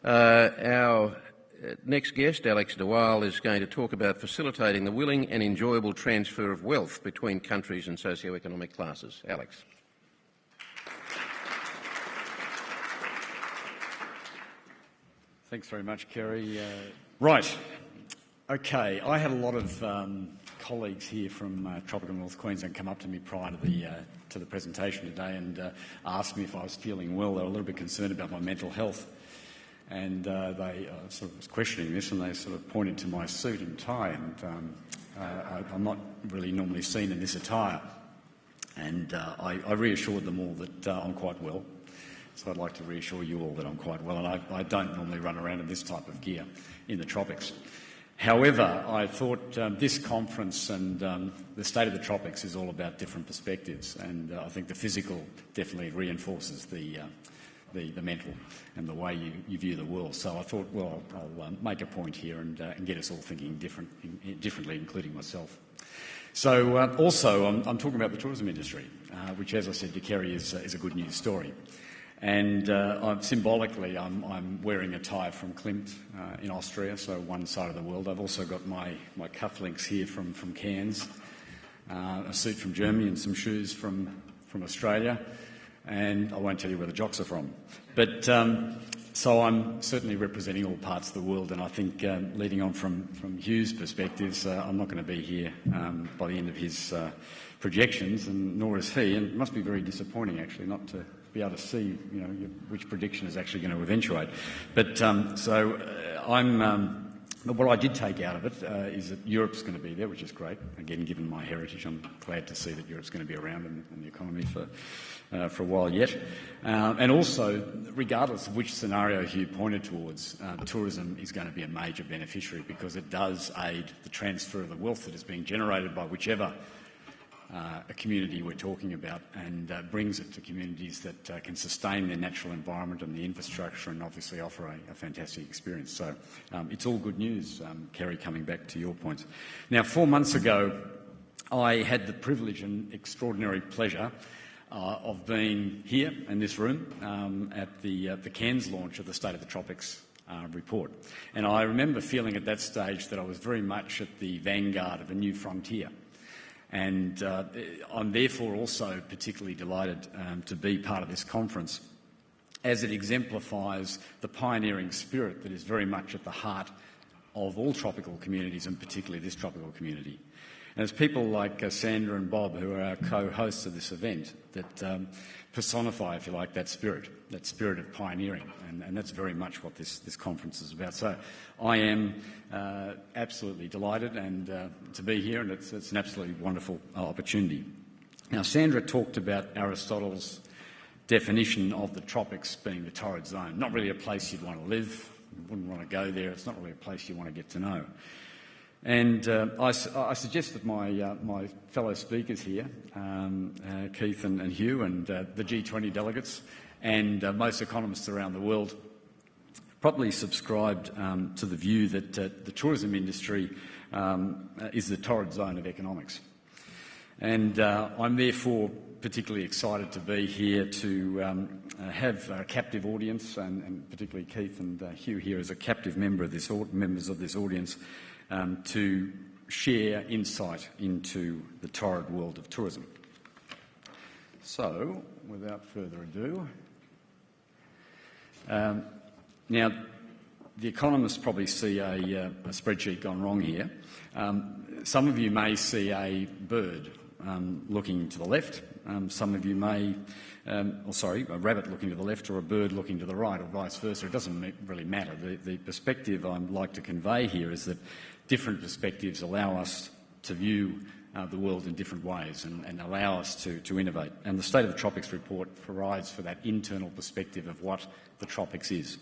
Our next guest, Alex De Waal, is going to talk about facilitating the willing and enjoyable transfer of wealth between countries and socio-economic classes. Alex. Thanks very much, Kerry. Right. Okay, I had a lot of colleagues here from tropical North Queensland come up to me prior to the presentation today and asked me if I was feeling well. They were a little bit concerned about my mental health, and they sort of was questioning this, and they sort of pointed to my suit and tie, and I'm not really normally seen in this attire, and I reassured them all that I'm quite well. So I'd like to reassure you all that I'm quite well, and I don't normally run around in this type of gear in the tropics. However, I thought this conference and the state of the tropics is all about different perspectives, and I think the physical definitely reinforces the mental and the way you view the world. So I thought, well, I'll make a point here and get us all thinking differently, including myself. So also, I'm talking about the tourism industry, which, as I said to Kerry, is a good news story. And symbolically, I'm wearing a tie from Klimt in Austria, so one side of the world. I've also got my cufflinks here from Cairns, a suit from Germany and some shoes from Australia. And I won't tell you where the jocks are from. But so I'm certainly representing all parts of the world, and I think leading on from Hugh's perspectives, I'm not going to be here by the end of his projections, and nor is he. And it must be very disappointing, actually, not to be able to see, which prediction is actually going to eventuate. But what I did take out of it is that Europe's going to be there, which is great. Again, given my heritage, I'm glad to see that Europe's going to be around in the economy for a while yet. And also, regardless of which scenario Hugh pointed towards, tourism is going to be a major beneficiary because it does aid the transfer of the wealth that is being generated by whichever a community we're talking about, and brings it to communities that can sustain their natural environment and the infrastructure and obviously offer a fantastic experience. So it's all good news, Kerry, coming back to your points. Now, 4 months ago, I had the privilege and extraordinary pleasure of being here in this room at the Cairns launch of the State of the Tropics report. And I remember feeling at that stage that I was very much at the vanguard of a new frontier. And I'm therefore also particularly delighted to be part of this conference, as it exemplifies the pioneering spirit that is very much at the heart of all tropical communities, and particularly this tropical community. And it's people like Sandra and Bob, who are our co-hosts of this event, that personify, if you like, that spirit of pioneering. And that's very much what this conference is about. So I am absolutely delighted to be here, and it's an absolutely wonderful opportunity. Now, Sandra talked about Aristotle's definition of the tropics being the torrid zone. Not really a place you'd want to live, you wouldn't want to go there, it's not really a place you want to get to know. And I suggest that my fellow speakers here, Keith and Hugh, and the G20 delegates, and most economists around the world, probably subscribed to the view that the tourism industry is the torrid zone of economics. And I'm therefore particularly excited to be here to have a captive audience, and particularly Keith and Hugh here as a captive members of this audience, to share insight into the torrid world of tourism. So, without further ado, now the economists probably see a spreadsheet gone wrong here. Some of you may see a bird looking to the left. Some of you may, a rabbit looking to the left, or a bird looking to the right, or vice versa. It doesn't really matter. The perspective I'd like to convey here is that different perspectives allow us to view the world in different ways and allow us to innovate. And the State of the Tropics report provides for that internal perspective of what the tropics is.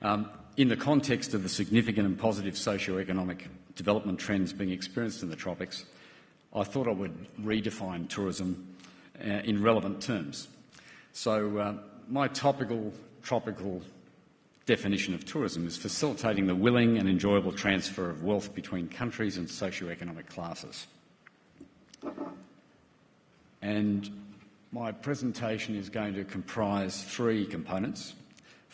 In the context of the significant and positive socio-economic development trends being experienced in the tropics, I thought I would redefine tourism in relevant terms. So my tropical definition of tourism is facilitating the willing and enjoyable transfer of wealth between countries and socio-economic classes. And my presentation is going to comprise three components.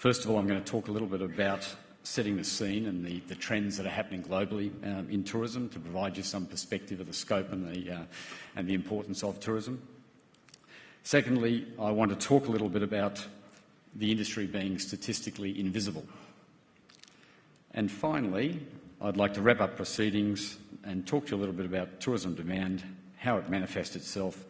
First of all, I'm going to talk a little bit about setting the scene and the trends that are happening globally in tourism to provide you some perspective of the scope and the importance of tourism. Secondly, I want to talk a little bit about the industry being statistically invisible. And finally, I'd like to wrap up proceedings and talk to you a little bit about tourism demand, how it manifests itself,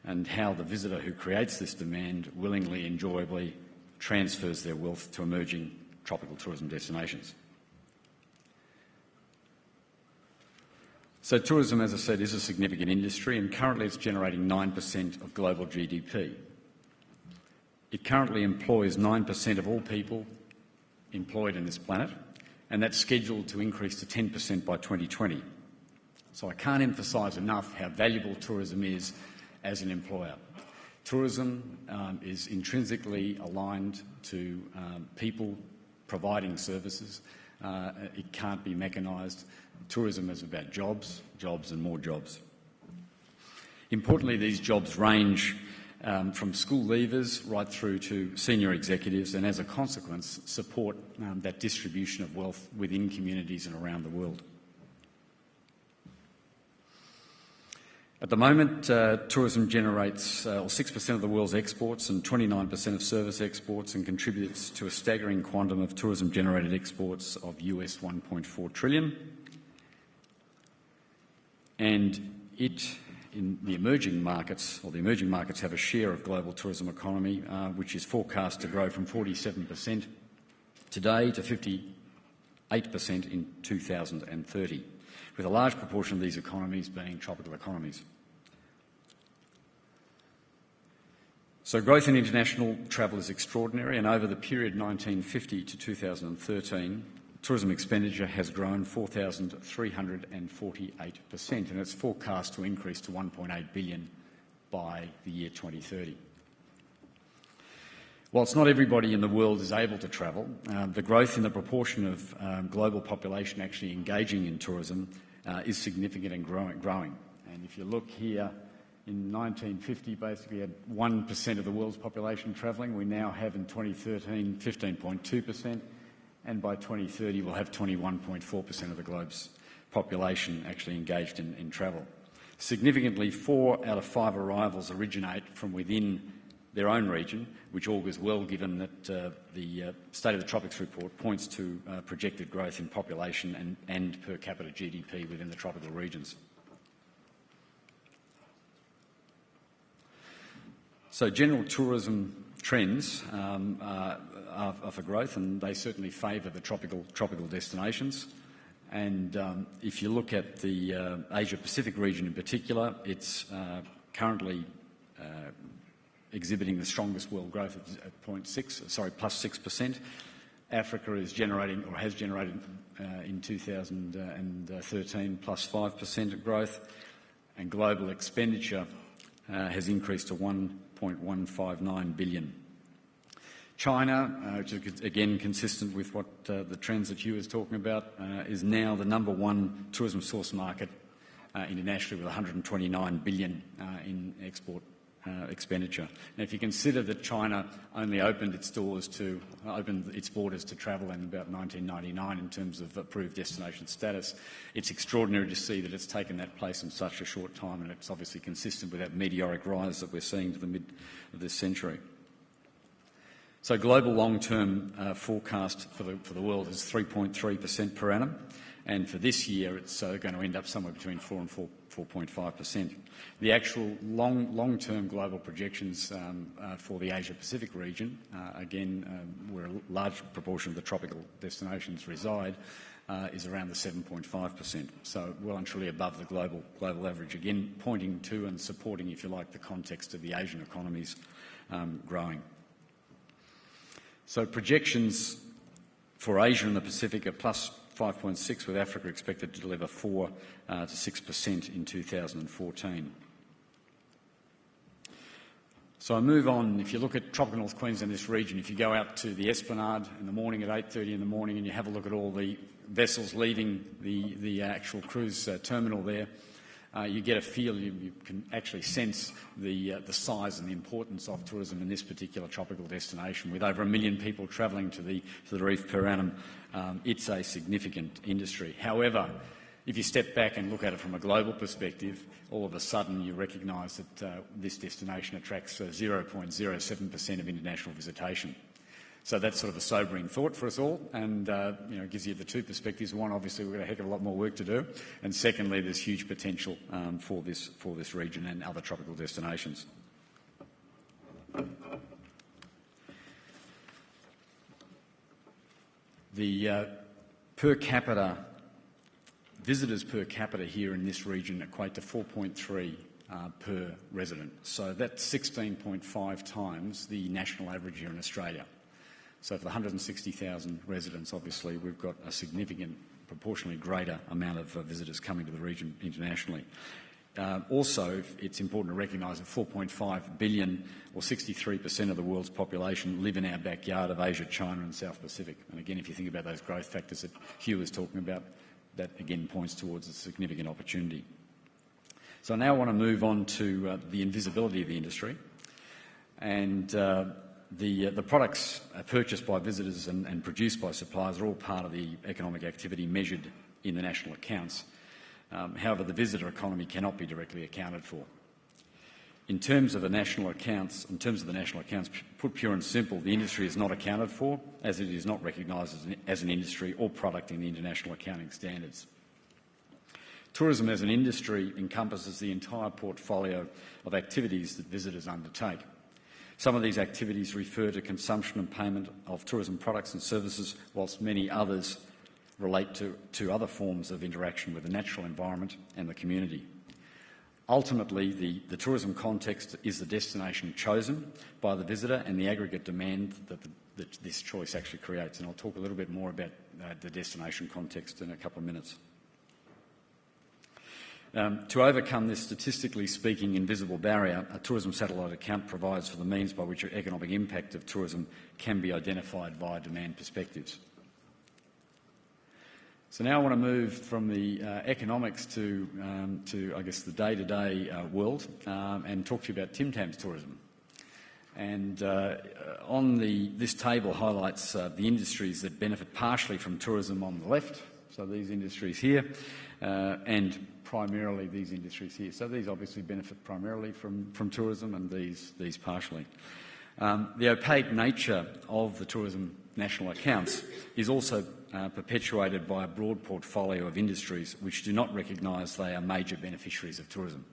and how the visitor who creates this demand willingly, enjoyably transfers their wealth to emerging tropical tourism destinations. So tourism, as I said, is a significant industry, and currently it's generating 9% of global GDP. It currently employs 9% of all people employed in this planet, and that's scheduled to increase to 10% by 2020. So I can't emphasise enough how valuable tourism is as an employer. Tourism is intrinsically aligned to people providing services. It can't be mechanised. Tourism is about jobs, jobs and more jobs. Importantly, these jobs range from school leavers right through to senior executives, and as a consequence support that distribution of wealth within communities and around the world. At the moment, tourism generates 6% of the world's exports and 29% of service exports, and contributes to a staggering quantum of tourism-generated exports of US $1.4 trillion. And in the emerging markets, or the emerging markets have a share of global tourism economy, which is forecast to grow from 47% today to 58% in 2030, with a large proportion of these economies being tropical economies. So growth in international travel is extraordinary, and over the period 1950 to 2013, tourism expenditure has grown 4,348%, and it's forecast to increase to $1.8 billion by the year 2030. Whilst not everybody in the world is able to travel, the growth in the proportion of global population actually engaging in tourism is significant and growing. And if you look here, in 1950, basically had 1% of the world's population travelling. We now have in 2013 15.2%, and by 2030 we'll have 21.4% of the globe's population actually engaged in travel. Significantly, 4 out of 5 arrivals originate from within their own region, which augurs well given that the State of the Tropics report points to projected growth in population and per capita GDP within the tropical regions. So general tourism trends are for growth, and they certainly favour the tropical destinations. And if you look at the Asia-Pacific region in particular, it's currently exhibiting the strongest world growth at plus 6%. Africa is generating, or has generated in 2013, plus 5% growth, and global expenditure has increased to $1.159 billion. China, which is again consistent with what the trends that Hugh was talking about, is now the #1 tourism source market internationally, with $129 billion in export expenditure. Now, if you consider that China only opened its borders to travel in about 1999 in terms of approved destination status, it's extraordinary to see that it's taken that place in such a short time, and it's obviously consistent with that meteoric rise that we're seeing to the mid of this century. So global long-term forecast for the world is 3.3% per annum, and for this year it's going to end up somewhere between 4 and 4.5%. The actual long-term global projections for the Asia-Pacific region, again, where a large proportion of the tropical destinations reside, is around the 7.5%. So well and truly above the global average, again pointing to and supporting, if you like, the context of the Asian economies growing. So projections for Asia and the Pacific are plus 5.6, with Africa expected to deliver 4 to 6% in 2014. So I move on. If you look at tropical North Queensland, this region, if you go out to the Esplanade in the morning at 8:30 in the morning and you have a look at all the vessels leaving the actual cruise terminal there, you get a feel, you can actually sense the size and the importance of tourism in this particular tropical destination. With over 1 million people travelling to the reef per annum, it's a significant industry. However, if you step back and look at it from a global perspective, all of a sudden you recognise that this destination attracts 0.07% of international visitation. So that's sort of a sobering thought for us all, and it gives you the two perspectives. One, obviously, we've got a heck of a lot more work to do, and secondly, there's huge potential for this region and other tropical destinations. The visitors per capita here in this region equate to 4.3 per resident. So that's 16.5 times the national average here in Australia. So for the 160,000 residents, obviously, we've got a significant, proportionally greater amount of visitors coming to the region internationally. Also, it's important to recognise that 4.5 billion, or 63% of the world's population, live in our backyard of Asia, China and South Pacific. And again, if you think about those growth factors that Hugh was talking about, that again points towards a significant opportunity. So now I want to move on to the invisibility of the industry. And the products purchased by visitors and produced by suppliers are all part of the economic activity measured in the national accounts. However, the visitor economy cannot be directly accounted for. In terms of the national accounts, put pure and simple, the industry is not accounted for, as it is not recognised as an industry or product in the international accounting standards. Tourism as an industry encompasses the entire portfolio of activities that visitors undertake. Some of these activities refer to consumption and payment of tourism products and services, whilst many others relate to other forms of interaction with the natural environment and the community. Ultimately, the tourism context is the destination chosen by the visitor and the aggregate demand that this choice actually creates. And I'll talk a little bit more about the destination context in a couple of minutes. To overcome this statistically speaking invisible barrier, a tourism satellite account provides for the means by which the economic impact of tourism can be identified via demand perspectives. So now I want to move from the economics to I guess the day-to-day world and talk to you about Tim Tams tourism. And this table highlights the industries that benefit partially from tourism on the left, so these industries here, and primarily these industries here. So these obviously benefit primarily from tourism, and these partially. The opaque nature of the tourism national accounts is also perpetuated by a broad portfolio of industries which do not recognise they are major beneficiaries of tourism.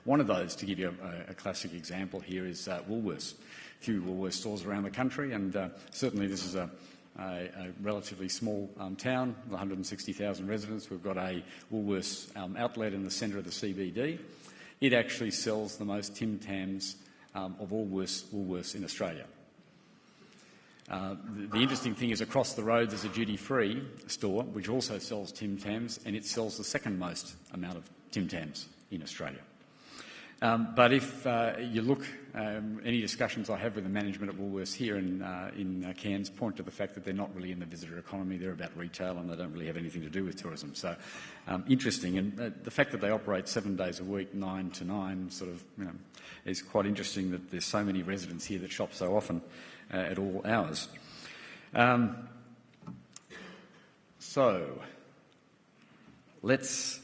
One of those, to give you a classic example here, is Woolworths. A few Woolworths stores around the country, and certainly this is a relatively small town, 160,000 residents. We've got a Woolworths outlet in the centre of the CBD. It actually sells the most Tim Tams of all Woolworths in Australia. The interesting thing is across the road there's a duty-free store which also sells Tim Tams, and it sells the second most amount of Tim Tams in Australia. But if you look, any discussions I have with the management at Woolworths here in Cairns point to the fact that they're not really in the visitor economy, they're about retail and they don't really have anything to do with tourism. So interesting, and the fact that they operate 7 days a week, 9 to 9, sort of, is quite interesting that there's so many residents here that shop so often at all hours. So let's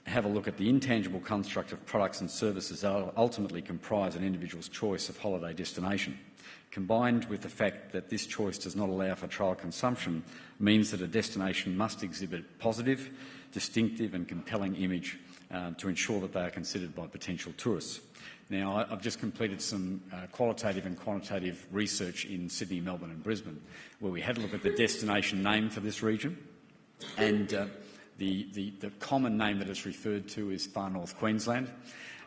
have a look at the intangible construct of products and services that ultimately comprise an individual's choice of holiday destination. Combined with the fact that this choice does not allow for trial consumption means that a destination must exhibit positive, distinctive and compelling image to ensure that they are considered by potential tourists. Now, I've just completed some qualitative and quantitative research in Sydney, Melbourne and Brisbane, where we had a look at the destination name for this region, and the common name that it's referred to is Far North Queensland,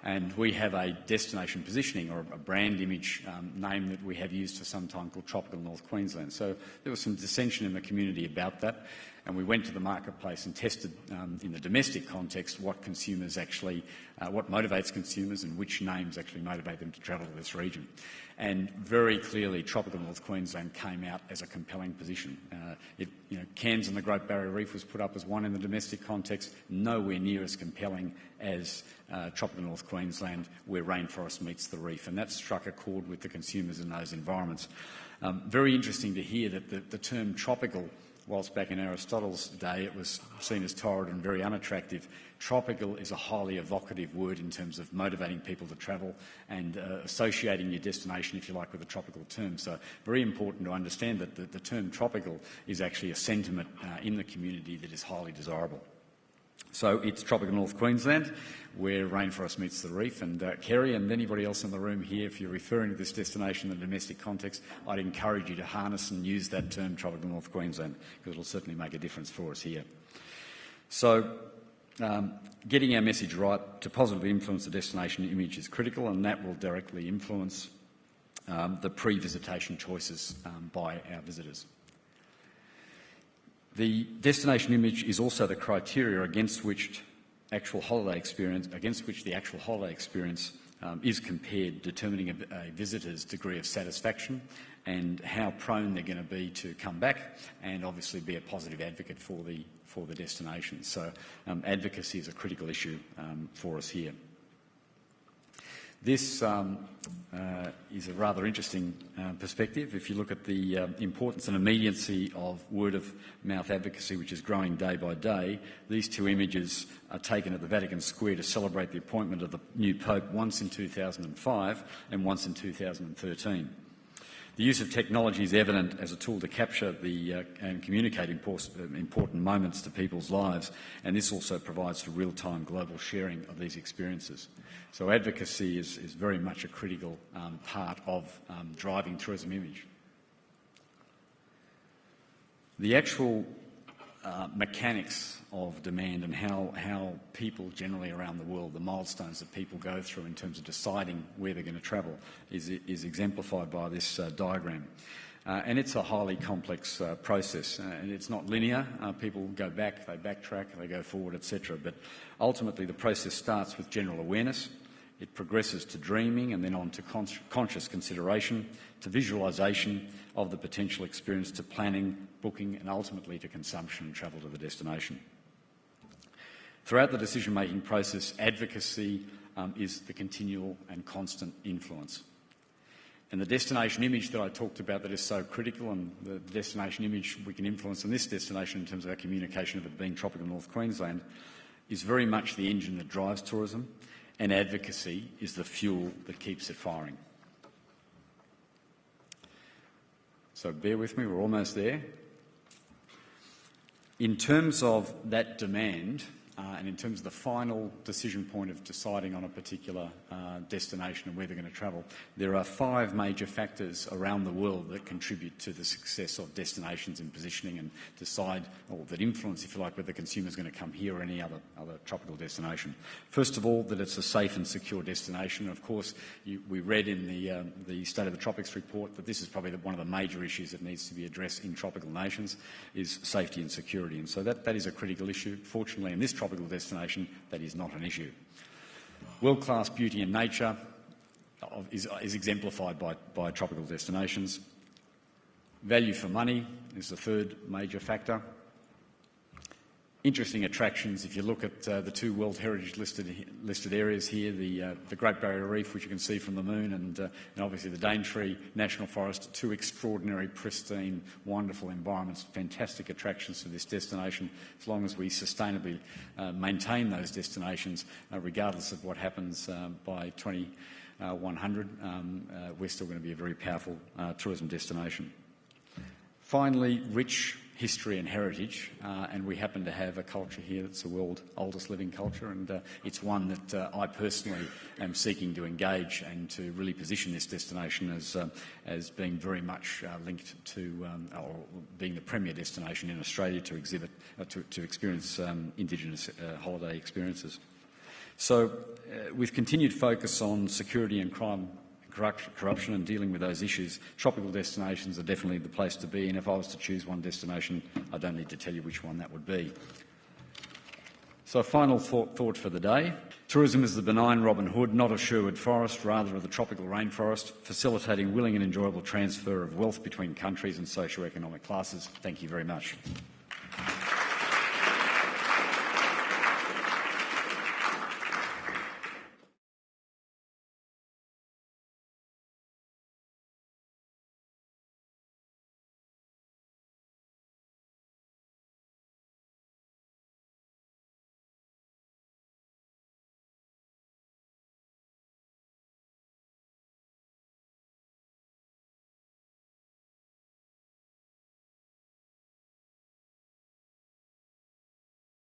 and we have a destination positioning or a brand image name that we have used for some time called Tropical North Queensland. So there was some dissension in the community about that. And we went to the marketplace and tested in the domestic context what consumers actually, what motivates consumers and which names actually motivate them to travel to this region. And very clearly, tropical North Queensland came out as a compelling position. Cairns and the Great Barrier Reef was put up as one in the domestic context, nowhere near as compelling as tropical North Queensland, where rainforest meets the reef. And that struck a chord with the consumers in those environments. Very interesting to hear that the term tropical, whilst back in Aristotle's day it was seen as torrid and very unattractive, tropical is a highly evocative word in terms of motivating people to travel and associating your destination, if you like, with a tropical term. So very important to understand that the term tropical is actually a sentiment in the community that is highly desirable. So it's tropical North Queensland, where rainforest meets the reef. And Kerry and anybody else in the room here, if you're referring to this destination in the domestic context, I'd encourage you to harness and use that term tropical North Queensland, because it'll certainly make a difference for us here. So getting our message right to positively influence the destination image is critical, and that will directly influence the pre-visitation choices by our visitors. The destination image is also the criteria against which the actual holiday experience is compared, determining a visitor's degree of satisfaction and how prone they're going to be to come back, and obviously be a positive advocate for the destination. So advocacy is a critical issue for us here. This is a rather interesting perspective. If you look at the importance and immediacy of word-of-mouth advocacy, which is growing day by day, these two images are taken at the Vatican Square to celebrate the appointment of the new Pope, once in 2005 and once in 2013. The use of technology is evident as a tool to capture and communicate important moments to people's lives, and this also provides for real-time global sharing of these experiences. So advocacy is very much a critical part of driving tourism image. The actual mechanics of demand and how people generally around the world, the milestones that people go through in terms of deciding where they're going to travel is exemplified by this diagram. And it's a highly complex process, and it's not linear. People go back, they backtrack, they go forward, etc. But ultimately the process starts with general awareness. It progresses to dreaming and then on to conscious consideration, to visualisation of the potential experience, to planning, booking, and ultimately to consumption and travel to the destination. Throughout the decision-making process, advocacy is the continual and constant influence. And the destination image that I talked about that is so critical, and the destination image we can influence in this destination in terms of our communication of it being tropical North Queensland, is very much the engine that drives tourism, and advocacy is the fuel that keeps it firing. So bear with me, we're almost there. In terms of that demand, and in terms of the final decision point of deciding on a particular destination and where they're going to travel, there are 5 major factors around the world that contribute to the success of destinations in positioning and decide, or that influence, if you like, whether the consumer is going to come here or any other tropical destination. First of all, that it's a safe and secure destination. Of course, we read in the State of the Tropics report that this is probably one of the major issues that needs to be addressed in tropical nations, is safety and security. And so that is a critical issue. Fortunately, in this tropical destination, that is not an issue. World-class beauty and nature is exemplified by tropical destinations. Value for money is the third major factor. Interesting attractions, if you look at the 2 World Heritage listed areas here, the Great Barrier Reef, which you can see from the moon, and obviously the Daintree National Forest, 2 extraordinary, pristine, wonderful environments, fantastic attractions to this destination. As long as we sustainably maintain those destinations, regardless of what happens by 2100, we're still going to be a very powerful tourism destination. Finally, rich history and heritage, and we happen to have a culture here that's the world's oldest living culture, and it's one that I personally am seeking to engage and to really position this destination as being very much linked to, or being the premier destination in Australia to exhibit, to experience Indigenous holiday experiences. So with continued focus on security and crime corruption and dealing with those issues, tropical destinations are definitely the place to be, and if I was to choose one destination, I don't need to tell you which one that would be. So a final thought for the day. Tourism is the benign Robin Hood, not of Sherwood Forest, rather of the tropical rainforest, facilitating willing and enjoyable transfer of wealth between countries and socio-economic classes. Thank you very much.